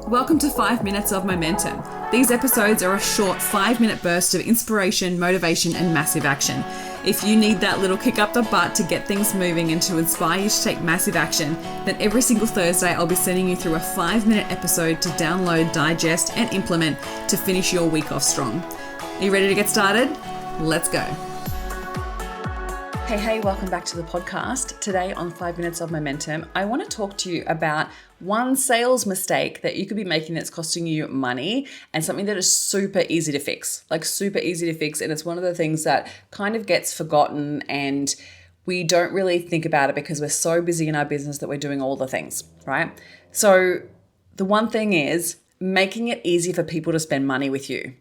Welcome to 5 Minutes of Momentum. These episodes are a short 5-minute burst of inspiration, motivation, and massive action. If you need that little kick up the butt to get things moving and to inspire you to take massive action, then every single Thursday I'll be sending you through a 5-minute episode to download, digest, and implement to finish your week off strong. Are you ready to get started? Let's go. Hey, welcome back to the podcast. Today on 5 Minutes of Momentum, I want to talk to you about one sales mistake that you could be making that's costing you money and something that is super easy to fix, And it's one of the things that kind of gets forgotten and we don't really think about it because we're so busy in our business that we're doing all the things, right? So the one thing is making it easy for people to spend money with you.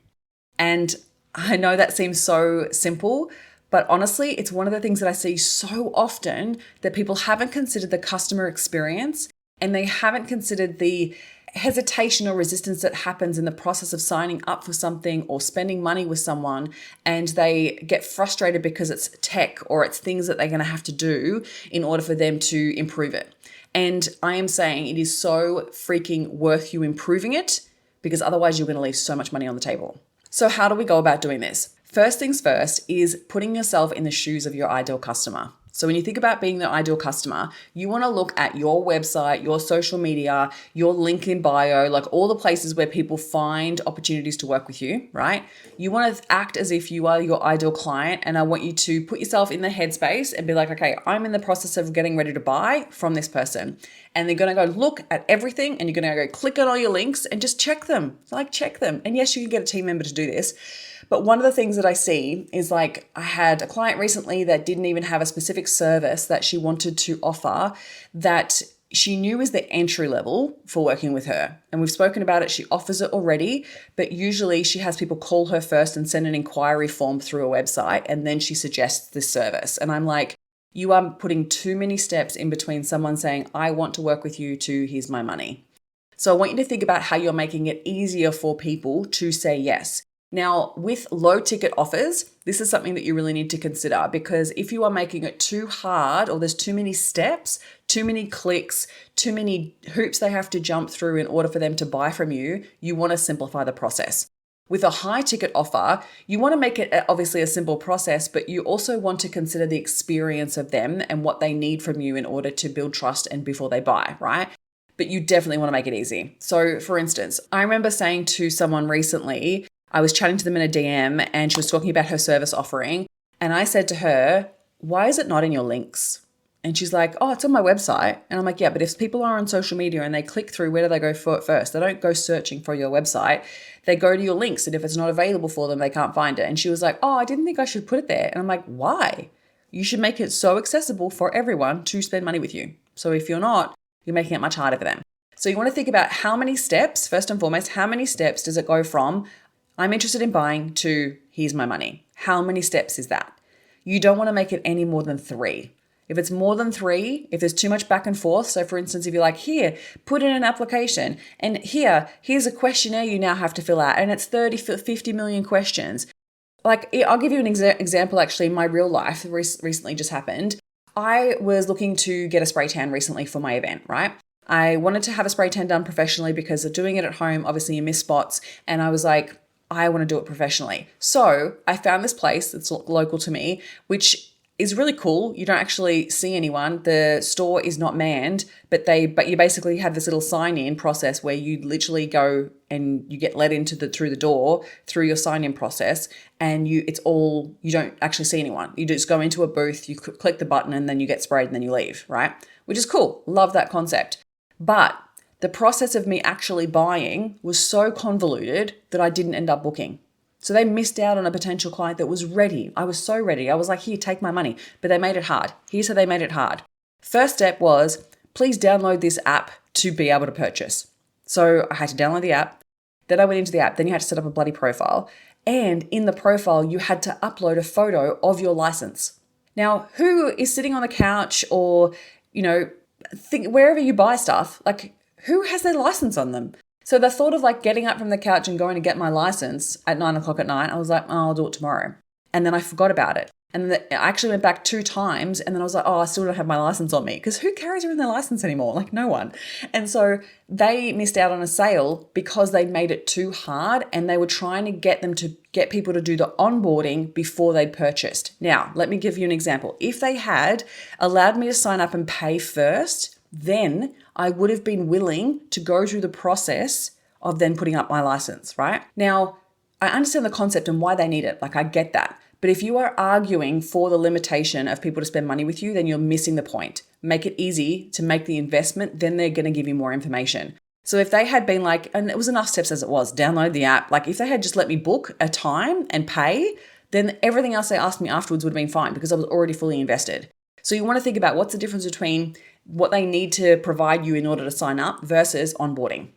And I know that seems so simple, but honestly, it's one of the things that I see so often that people haven't considered the customer experience and they haven't considered the hesitation or resistance that happens in the process of signing up for something or spending money with someone, and they get frustrated because it's tech or it's things that they're going to have to do in order for them to improve it. And I am saying it is so freaking worth you improving it because otherwise you're going to leave so much money on the table. So how do we go about doing this? First things first is putting yourself in the shoes of your ideal customer. So when you think about being the ideal customer, you want to look at your website, your social media, your link in bio, like all the places where people find opportunities to work with you, right? You want to act as if you are your ideal client, and I want you to put yourself in the headspace and be like, okay, I'm in the process of getting ready to buy from this person. And they're going to go look at everything and you're going to go click on all your links and just check them. Check them. And yes, you can get a team member to do this. But one of the things that I see is I had a client recently that didn't even have a specific service that she wanted to offer that she knew is the entry level for working with her. And we've spoken about it. She offers it already, but usually she has people call her first and send an inquiry form through a website. And then she suggests this service. And I'm like, you are putting too many steps in between someone saying, I want to work with you to here's my money. So I want you to think about how you're making it easier for people to say yes. Now, with low ticket offers, this is something that you really need to consider, because if you are making it too hard or there's too many steps, too many clicks, too many hoops they have to jump through in order for them to buy from you, you want to simplify the process. With a high ticket offer, you want to make it obviously a simple process, but you also want to consider the experience of them and what they need from you in order to build trust and before they buy, right? But you definitely want to make it easy. So for instance, I remember saying to someone recently, I was chatting to them in a DM and she was talking about her service offering. And I said to her, why is it not in your links? And she's like, oh, it's on my website. And I'm like, yeah, but if people are on social media and they click through, where do they go for it first? They don't go searching for your website. They go to your links. And if it's not available for them, they can't find it. And she was like, oh, I didn't think I should put it there. And I'm like, why? You should make it so accessible for everyone to spend money with you. So if you're not, you're making it much harder for them. So you want to think about how many steps, first and foremost, how many steps does it go from I'm interested in buying to here's my money? How many steps is that? You don't want to make it any more than 3. If it's more than 3, if there's too much back and forth, so for instance, if you're like, here, put in an application, and here's a questionnaire you now have to fill out, and it's 30, 50 million questions. I'll give you an example, actually, in my real life, recently just happened. I was looking to get a spray tan recently for my event, right? I wanted to have a spray tan done professionally because of doing it at home, obviously you miss spots, and I was like, I want to do it professionally. So I found this place that's local to me, which is really cool. You don't actually see anyone. The store is not manned, but you basically have this little sign-in process where you literally go and you get let into through the door through your sign-in process, and you don't actually see anyone. You just go into a booth, you click the button, and then you get sprayed, and then you leave, right? Which is cool. Love that concept. But the process of me actually buying was so convoluted that I didn't end up booking. So they missed out on a potential client that was ready. I was so ready. I was like, here, take my money. But they made it hard. Here's how they made it hard. First step was, please download this app to be able to purchase. So I had to download the app. Then I went into the app. Then you had to set up a bloody profile. And in the profile, you had to upload a photo of your license. Now, who is sitting on the couch or, wherever you buy stuff, who has their license on them? So the thought of getting up from the couch and going to get my license at 9 o'clock at night, I was like, oh, I'll do it tomorrow. And then I forgot about it. And then I actually went back 2 times, and then I was like, oh, I still don't have my license on me. Because who carries around their license anymore? Like, no one. And so they missed out on a sale because they made it too hard, and they were trying to get people to do the onboarding before they purchased. Now, let me give you an example. If they had allowed me to sign up and pay first, then I would have been willing to go through the process of then putting up my license, right? Now, I understand the concept and why they need it. Like, I get that. But if you are arguing for the limitation of people to spend money with you, then you're missing the point. Make it easy to make the investment, then they're going to give you more information. So if they had been like, and it was enough steps as it was, download the app. Like if they had just let me book a time and pay, then everything else they asked me afterwards would have been fine because I was already fully invested. So you want to think about what's the difference between what they need to provide you in order to sign up versus onboarding,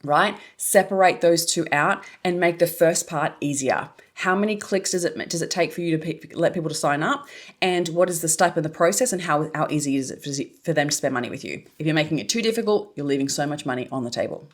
right? Separate those two out and make the first part easier. How many clicks does it take for you to let people to sign up? And what is the step in the process, and how easy is it for them to spend money with you? If you're making it too difficult, you're leaving so much money on the table.